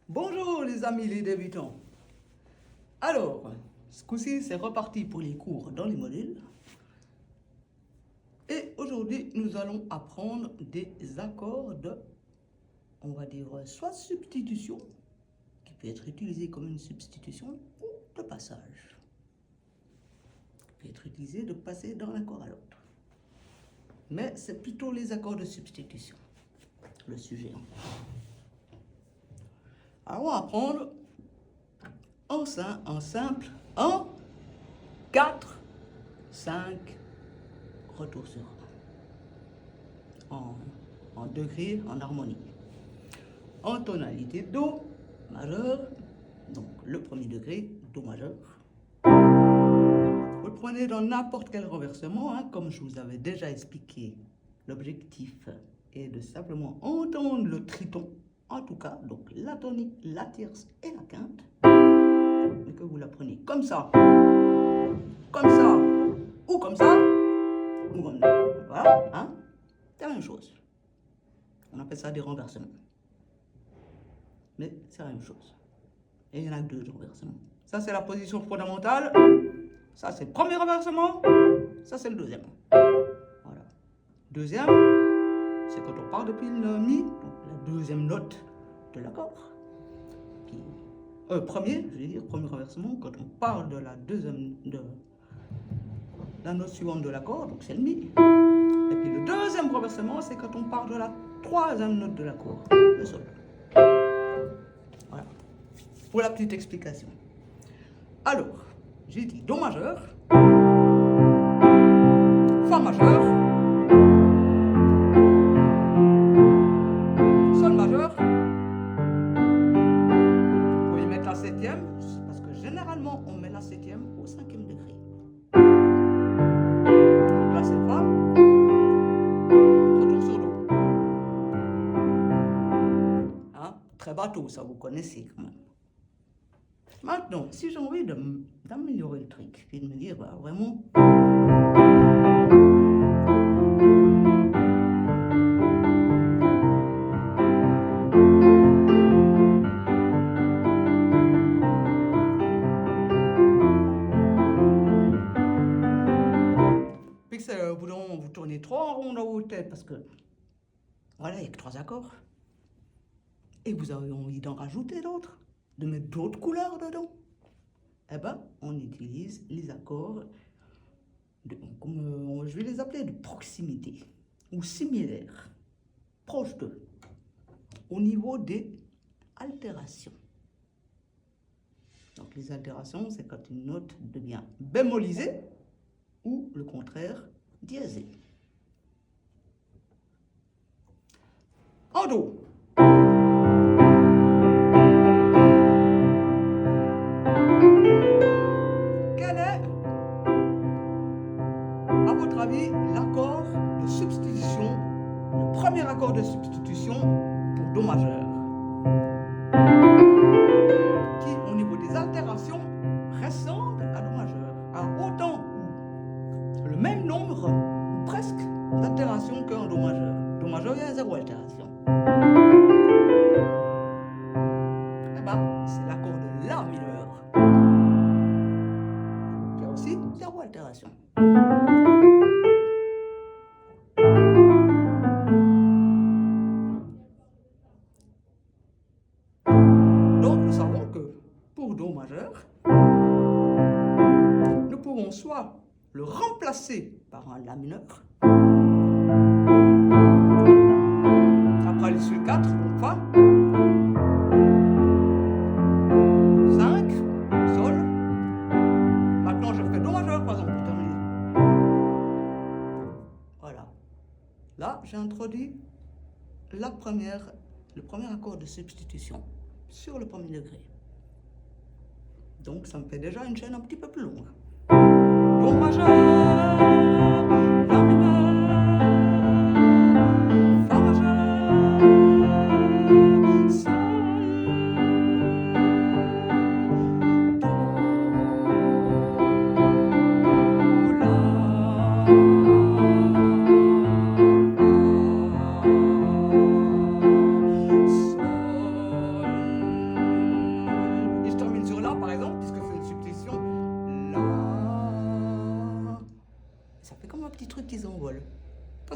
Bonjour les amis les débutants. Alors, ce coup-ci c'est reparti pour les cours dans les modules. Et aujourd'hui nous allons apprendre des accords de, on va dire, soit substitution, qui peut être utilisé comme une substitution, ou de passage, qui peut être utilisé de passer d'un accord à l'autre. Mais c'est plutôt les accords de substitution, le sujet. Alors on va apprendre en simple, en 4, 5, retour sur en degré, en harmonie. En tonalité Do majeur, donc le premier degré, Do majeur. Vous le prenez dans n'importe quel renversement, comme je vous avais déjà expliqué. L'objectif est de simplement entendre le triton, en tout cas, donc la tonique, la tierce et la quinte, et que vous la prenez comme ça, ou comme ça, ou comme ça. Voilà, c'est la même chose. On appelle ça des renversements. Mais c'est la même chose. Et il y en a deux renversements. Ça, c'est la position fondamentale. Ça, c'est le premier renversement. Ça, c'est le deuxième. Voilà. Deuxième, c'est quand on part depuis le mi, donc la deuxième note de l'accord. Premier, je vais dire, premier renversement, quand on parle de la deuxième, de la note suivante de l'accord, donc c'est le mi. Et puis le deuxième renversement, c'est quand on parle de la troisième note de l'accord, le sol. Voilà. Pour la petite explication. Alors, j'ai dit Do majeur, Fa majeur, Sol majeur. Vous pouvez mettre la septième, parce que généralement on met la septième au cinquième degré. Donc là c'est Fa, retour sur Do. Très bateau, ça vous connaissez quand même. Maintenant, si j'ai envie d'améliorer le truc, puis de me dire, vraiment, puis que au bout d'un moment, vous tournez trop en rond dans votre tête, parce que, voilà, il n'y a que 3 accords, et vous avez envie d'en rajouter d'autres, de mettre d'autres couleurs dedans, eh ben, on utilise les accords, comme je vais les appeler de proximité, ou similaires, proches d'eux, au niveau des altérations. Donc les altérations, c'est quand une note devient bémolisée, ou le contraire, diésée. En Do. Quel est, à votre avis, l'accord de substitution, le premier accord de substitution pour Do majeur, qui, au niveau des altérations, ressemble à Do majeur, à autant ou le même nombre, ou presque, d'altérations qu'un Do majeur. Do majeur, il y a 0 altération. Eh ben, c'est l'accord de La mineur, qui a aussi 0 altération. Donc, nous savons que pour Do majeur, nous pouvons soit le remplacer par un La mineur, après aller sur le 4, donc Fa, 5, Sol. Maintenant, je fais Do majeur, par exemple, pour terminer. Voilà. Là, j'ai introduit le premier accord de substitution sur le premier degré. Donc, ça me fait déjà une chaîne un petit peu plus longue. Do majeur, La mineur, Fa majeur, Sol, Do, La, Fa, Sol,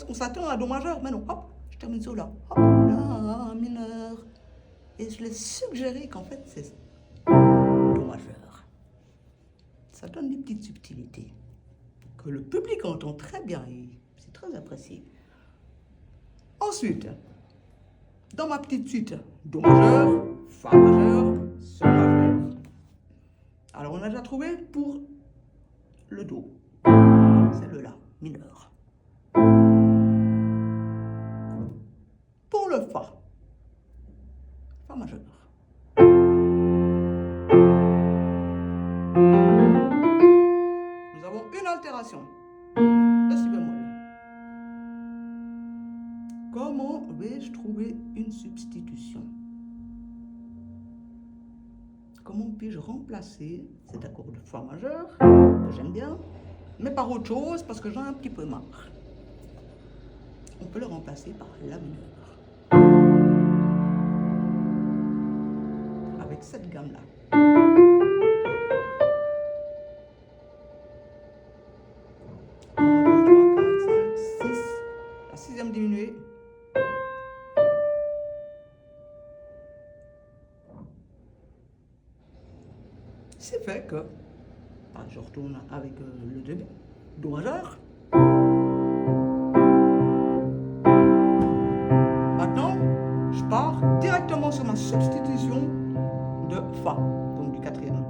qu'on s'attend à Do majeur. Mais non, hop, je termine sur La. Hop, La mineur. Et je l'ai suggéré qu'en fait, c'est Do majeur. Ça donne des petites subtilités que le public entend très bien et c'est très apprécié. Ensuite, dans ma petite suite, Do majeur, Fa majeur, Sol majeur. Alors, on a déjà trouvé pour le Do. C'est le La mineur. Pour le Fa majeur. Nous avons une altération, le Si bémol. Comment vais-je trouver une substitution? Comment puis-je remplacer cet accord de Fa majeur, que j'aime bien, mais par autre chose, parce que j'en ai un petit peu marre? On peut le remplacer par La mineur. Avec cette gamme-là. 1, 2, 3, 4, 5, 6. La sixième diminuée. C'est fait que, je retourne avec le début, Do majeur. Maintenant, je pars directement sur ma substitution de Fa, donc du quatrième.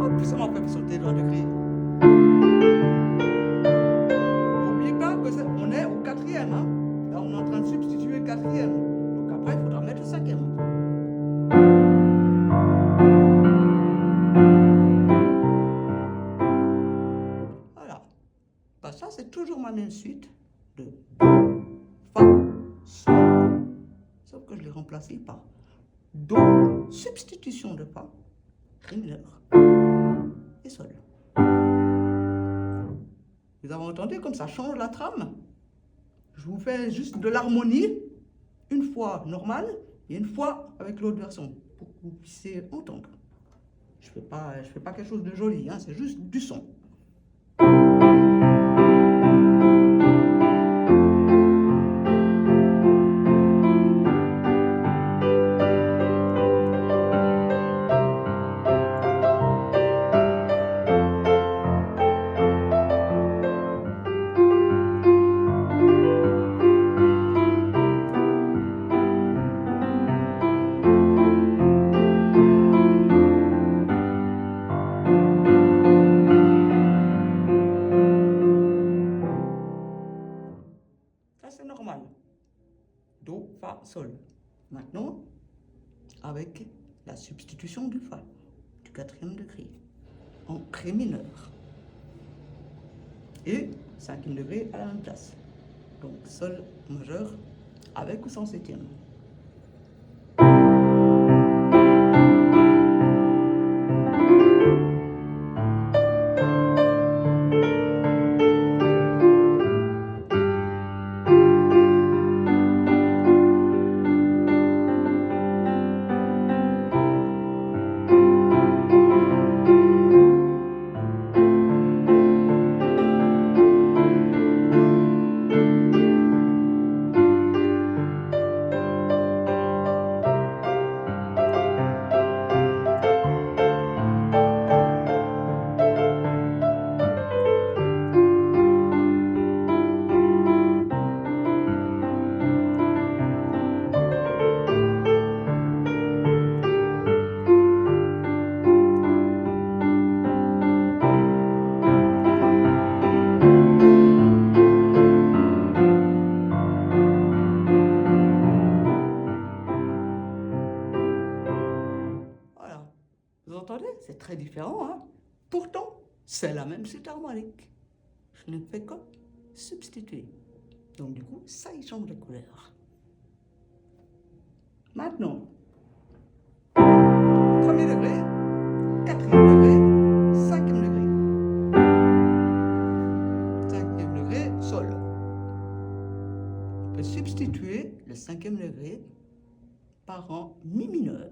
Hop, ça m'a fait sauter le degré. N'oubliez pas qu'on est au quatrième. Hein. Là, on est en train de substituer le quatrième. Donc après, il faudra mettre le cinquième. Voilà. Ben, ça, c'est toujours ma même suite de Do, Fa, Sol. Sauf que je l'ai remplacé par Do, substitution de Fa, Ré mineur et Sol. Vous avez entendu comme ça change la trame? Je vous fais juste de l'harmonie, une fois normale et une fois avec l'autre version, pour que vous puissiez entendre. Je fais pas quelque chose de joli, hein, c'est juste du son. C'est normal. Do, Fa, Sol. Maintenant, avec la substitution du Fa, du quatrième degré, en Ré mineur. Et cinquième degré à la même place. Donc Sol majeur avec ou sans septième. Vous entendez? C'est très différent, hein? Pourtant, c'est la même suite harmonique. Je ne fais que substituer. Donc du coup, ça, il change de couleur. Maintenant, premier degré, quatrième degré, cinquième degré. Cinquième degré, Sol. On peut substituer le cinquième degré par un Mi mineur.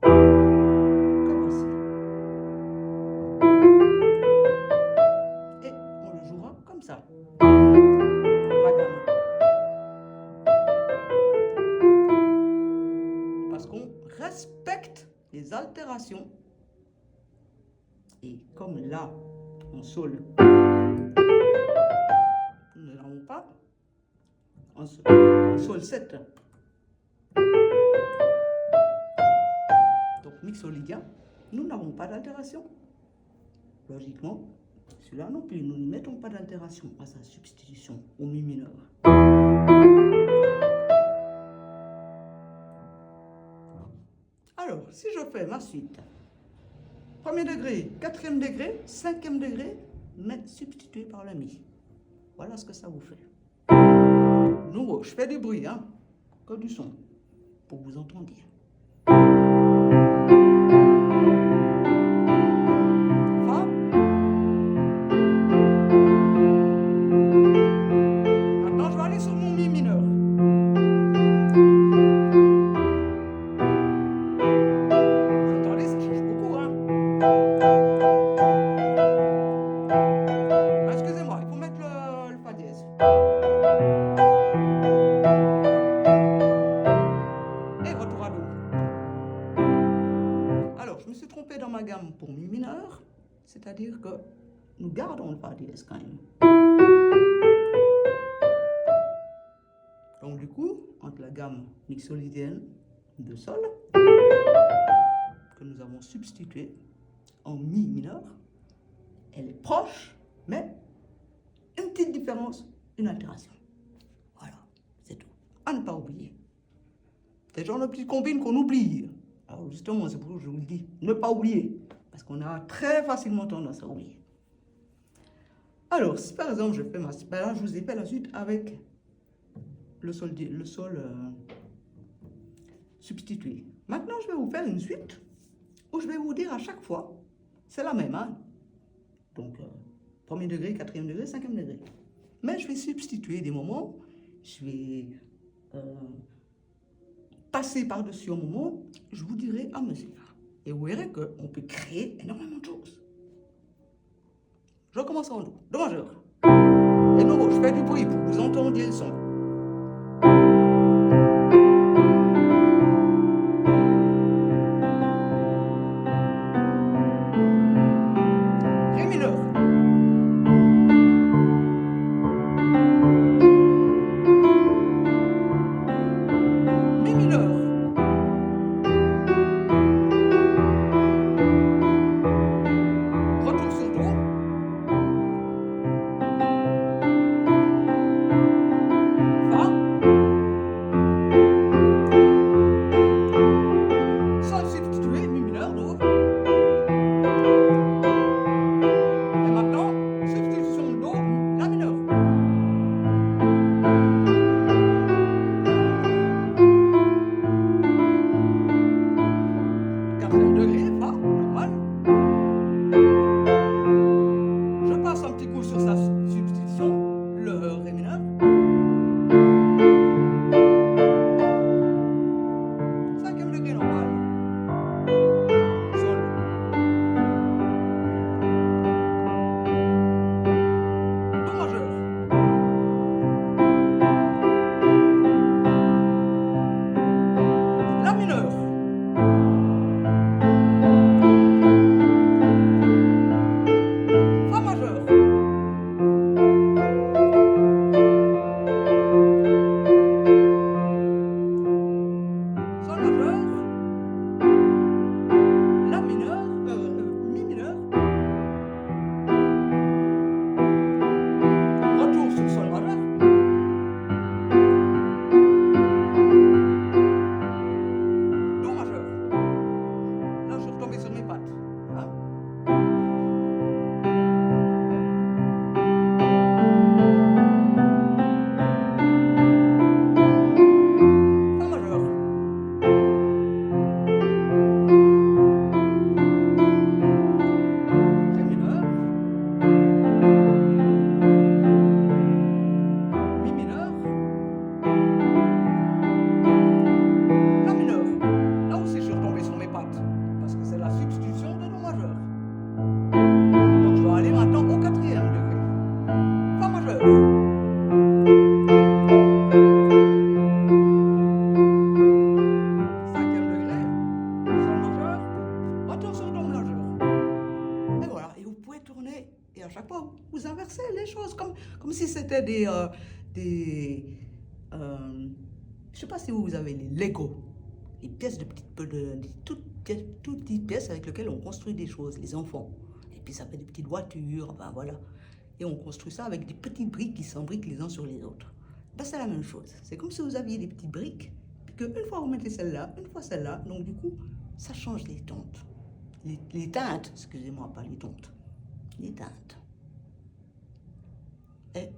Comme voici. des altérations. Et comme là, en sol, nous ne l'avons pas, en sol 7, donc mixolydien, nous n'avons pas d'altération. Logiquement, celui-là non plus, nous ne mettons pas d'altération à sa substitution au mi mineur. Alors, si je fais ma suite, premier degré, quatrième degré, cinquième degré, mais substitué par la mi. Voilà ce que ça vous fait. Nouveau, je fais du bruit, hein, que du son, pour que vous entendiez. Fa. Maintenant, je vais aller sur mon mi mineur. Vous entendez, ça change beaucoup, hein. Ah, excusez-moi, il faut mettre le fa dièse. Et retour à do. Alors, je me suis trompé dans ma gamme pour mi mineur, c'est-à-dire que nous gardons le fa dièse quand même. Donc du coup, entre la gamme mixolydienne de sol, que nous avons substituée en mi mineur, elle est proche, mais une petite différence, une altération. Voilà, c'est tout. À ne pas oublier. C'est genre de petites combines qu'on oublie. Alors justement, c'est pour ça que je vous le dis, ne pas oublier, parce qu'on a très facilement tendance à oublier. Alors, si par exemple je fais ma... là, je vous ai fait la suite avec le sol substitué. Maintenant, je vais vous faire une suite où je vais vous dire à chaque fois, c'est la même, hein? Donc, premier degré, quatrième degré, cinquième degré. Mais je vais substituer des moments, je vais passer par-dessus un moment, je vous dirai à mesure. Et vous verrez qu'on peut créer énormément de choses. Je commence en do majeur. Et nouveau, je fais du bruit pour que vous entendiez le son. Ré mineur. Mi mineur. Retour sur do. Fa. Sol substitué, mi mineur, do. Et maintenant, substitution do, la mineur. je sais pas si vous avez les Lego, les pièces toutes petites pièces avec lesquelles on construit des choses, les enfants. Et puis ça fait des petites voitures, enfin voilà. Et on construit ça avec des petites briques qui s'embriquent les uns sur les autres. Ben, c'est la même chose. C'est comme si vous aviez des petites briques, puis qu'une fois vous mettez celle-là, une fois celle-là, donc du coup, ça change les teintes. Les teintes, excusez-moi, pas les tontes. Les teintes. Et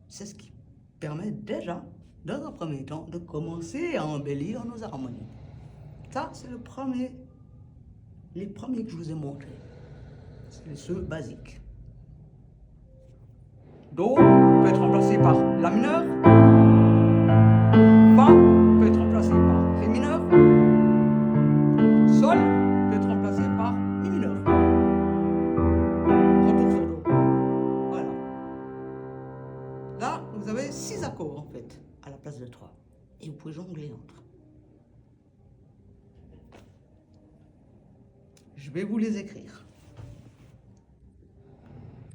c'est ce qui permet déjà, dans un premier temps, de commencer à embellir nos harmonies. Ça, c'est les premiers que je vous ai montrés. C'est ceux basiques. Do peut être remplacé par La mineur. Fa peut être remplacé par Ré mineur. Sol peut être remplacé par Mi mineur. Retour sur Do. Voilà. Là, vous avez 6 accords en fait, à la place de 3. Et vous pouvez jongler entre. Je vais vous les écrire.